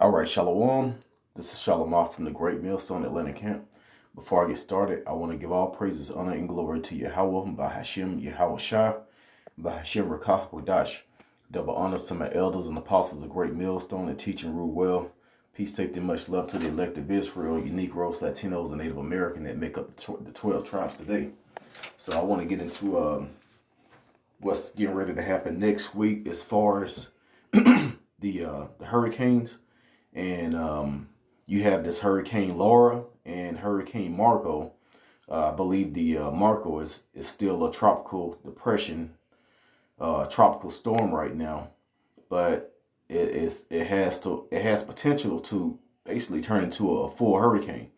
All right, Shalom. This is Shalom from the Great Millstone Atlanta Camp. Before I get started, I want to give all praises, honor, and glory to Yahweh, by Hashem, Yahweh Shai, by Hashem Rakah Wadash. Double honors to my elders and apostles of Great Millstone and teach and rule well. Peace, safety, and much love to the elect of Israel, you Negroes, Latinos, and Native American that make up the 12 tribes today. So I want to get into what's getting ready to happen next week as far as the hurricanes. And you have this Hurricane Laura and Hurricane Marco. I believe the Marco is still a tropical depression, tropical storm right now, but it has potential to basically turn into a full hurricane.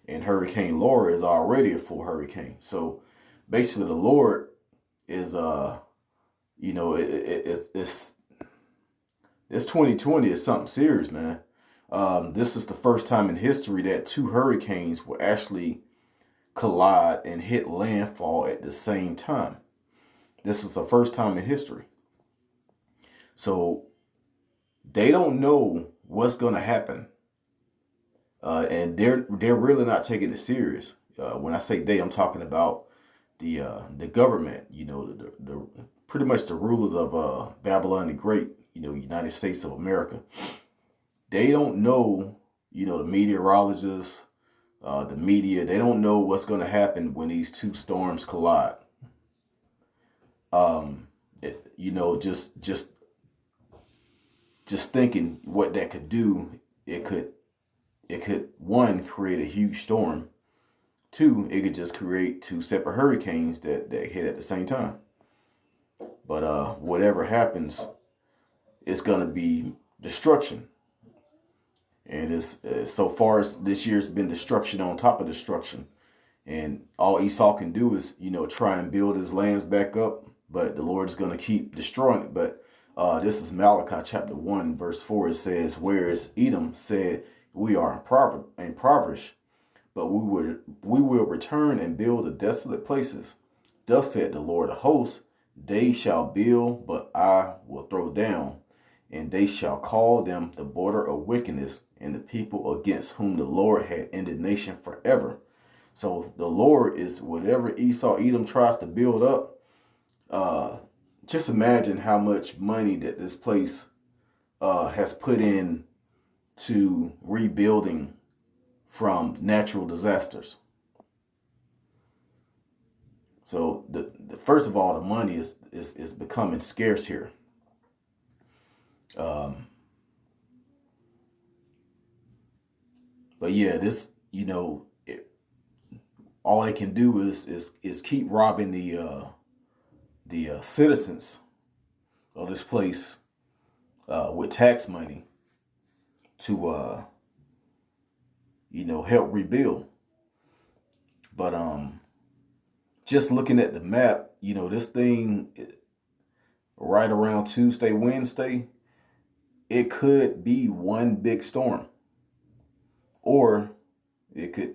And Hurricane Laura is already a full hurricane. So basically, the Lord is it's 2020 is something serious, man. This is the first time in history that two hurricanes will actually collide and hit landfall at the same time. This is the first time in history. So they don't know what's going to happen. And they're really not taking it serious. When I say they, I'm talking about the government, the pretty much the rulers of Babylon the Great, United States of America. They don't know, the meteorologists, the media, they don't know what's going to happen when these two storms collide. Just thinking what that could do, it could one, create a huge storm. Two, it could just create two separate hurricanes that hit at the same time. But whatever happens, it's going to be destruction. And it's so far as this year's been destruction on top of destruction. And all Esau can do is, try and build his lands back up. But the Lord is going to keep destroying it. But this is Malachi chapter 1, verse 4. It says, whereas Edom said, we are impoverished, but we will return and build the desolate places. Thus said the Lord of hosts, they shall build, but I will throw down. And they shall call them the border of wickedness, and the people against whom the Lord had indignation forever. So the Lord is whatever Edom tries to build up. Just imagine how much money that this place has put in to rebuilding from natural disasters. So the first of all, the money is becoming scarce here. But yeah, this, all they can do is keep robbing the citizens of this place with tax money to help rebuild. But just looking at the map, this thing right around Tuesday, Wednesday, it could be one big storm. Or it could,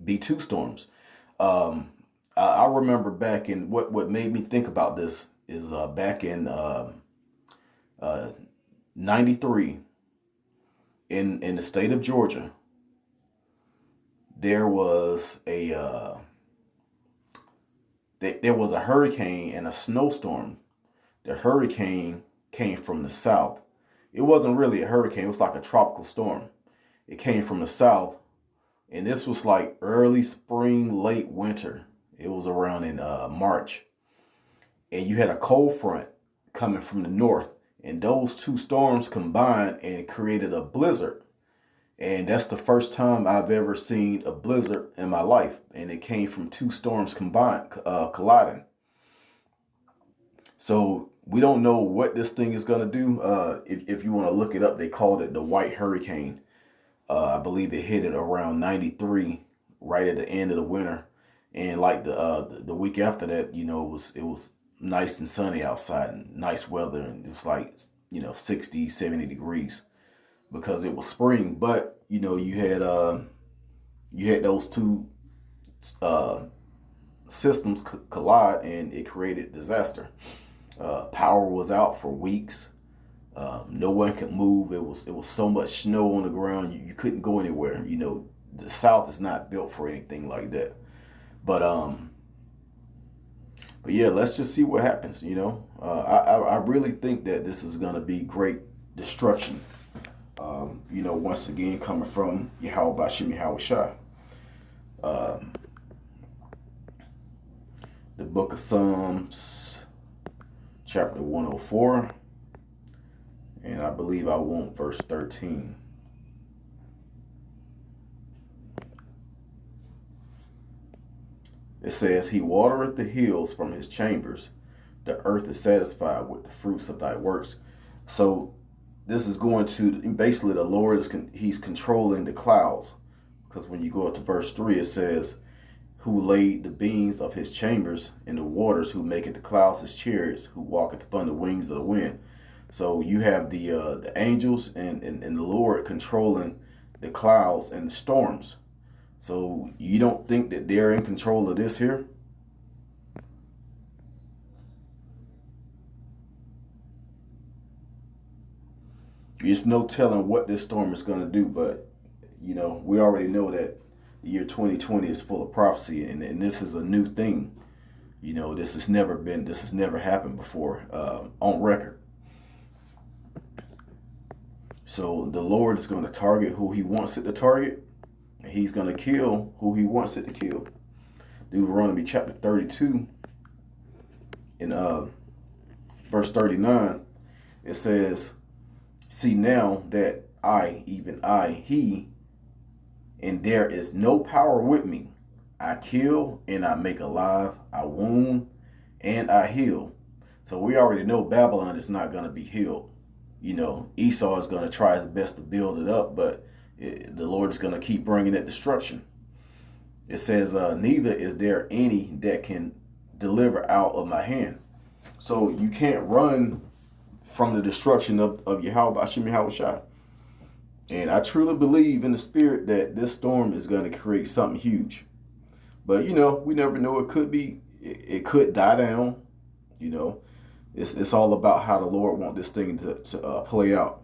be two storms. I remember back in what made me think about this is back in 93 in the state of Georgia, there was a hurricane and a snowstorm. The hurricane came from the south. It wasn't really a hurricane. It was like a tropical storm. It came from the south. And this was like early spring, late winter. It was around in March. And you had a cold front coming from the north. And those two storms combined and created a blizzard. And that's the first time I've ever seen a blizzard in my life. And it came from two storms combined, colliding. So we don't know what this thing is going to do. If you want to look it up, they called it the White Hurricane. I believe it hit it around 93, right at the end of the winter. And like the week after that, it was nice and sunny outside and nice weather. And it was like, 60, 70 degrees because it was spring. But, you had those two systems collide and it created disaster. Power was out for weeks. No one could move. It was so much snow on the ground. You couldn't go anywhere. You know, the South is not built for anything like that. But yeah, let's just see what happens. You know, I really think that this is gonna be great destruction. You know, once again coming from Yahweh Bashim Yahweh Shai. The book of Psalms, chapter 104, and I believe I want verse 13. It says, He watereth the hills from his chambers. The earth is satisfied with the fruits of thy works. So this is going to, basically the Lord is, he's controlling the clouds. Because when you go up to verse 3, it says, who laid the beams of his chambers in the waters, who maketh the clouds his chariots, who walketh upon the wings of the wind. So you have the angels and the Lord controlling the clouds and the storms. So you don't think that they're in control of this here? There's no telling what this storm is going to do, but you know, we already know that the year 2020 is full of prophecy, and this is a new thing. You know, this has never happened before on record. So the Lord is going to target who he wants it to target, and he's going to kill who he wants it to kill. Deuteronomy chapter 32 in verse 39, it says, see now that I, even I, he, and there is no power with me. I kill and I make alive. I wound and I heal. So we already know Babylon is not going to be healed. You know, Esau is going to try his best to build it up, but the Lord is going to keep bringing that destruction. It says, neither is there any that can deliver out of my hand. So you can't run from the destruction of Yahweh Bashim Yahweh Shai. And I truly believe in the spirit that this storm is going to create something huge. But, you know, we never know. It could die down. You know, it's all about how the Lord wants this thing to play out.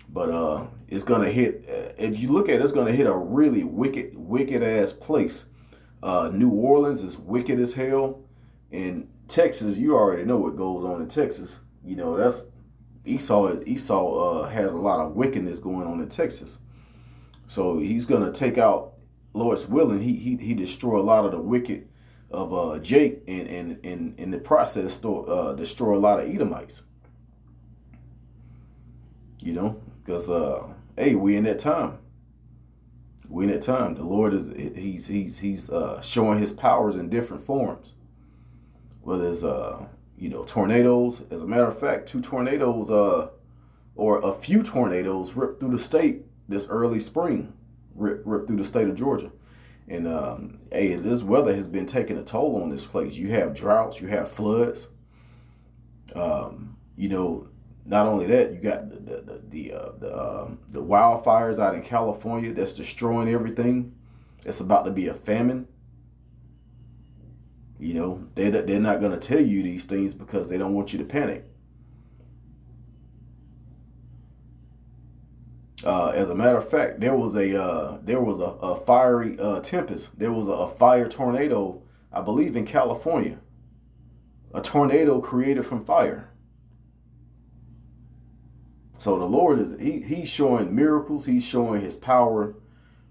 But it's going to hit, if you look at it, it's going to hit a really wicked ass place. New Orleans is wicked as hell. In Texas, you already know what goes on in Texas. You know, that's Esau has a lot of wickedness going on in Texas. So he's going to take out, Lord's willing, he destroy a lot of the wicked of Jake, and in the process destroy a lot of Edomites. You know, because hey, we in that time. We in that time. The Lord he's showing his powers in different forms. Whether it's you know, tornadoes. As a matter of fact, 2 tornadoes or a few tornadoes ripped through the state this early spring, ripped through the state of Georgia. And hey, this weather has been taking a toll on this place. You have droughts, you have floods. You know, not only that, you got the wildfires out in California that's destroying everything. It's about to be a famine. You know, they're not going to tell you these things because they don't want you to panic. As a matter of fact, there was a fiery tempest. There was a fire tornado, I believe, in California. A tornado created from fire. So the Lord he's showing miracles. He's showing his power,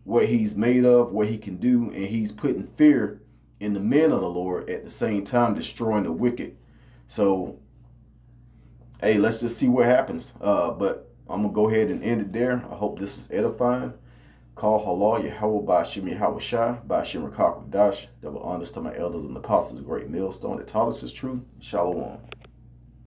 what he's made of, what he can do, and he's putting fear in the men of the Lord at the same time destroying the wicked. So, hey, let's just see what happens. But I'm going to go ahead and end it there. I hope this was edifying. Call halal Yahweh Bashim Yahweh Shai, Bashim Rakak Dash. Double honors to my elders and apostles, a great millstone that taught us his truth. Shalom.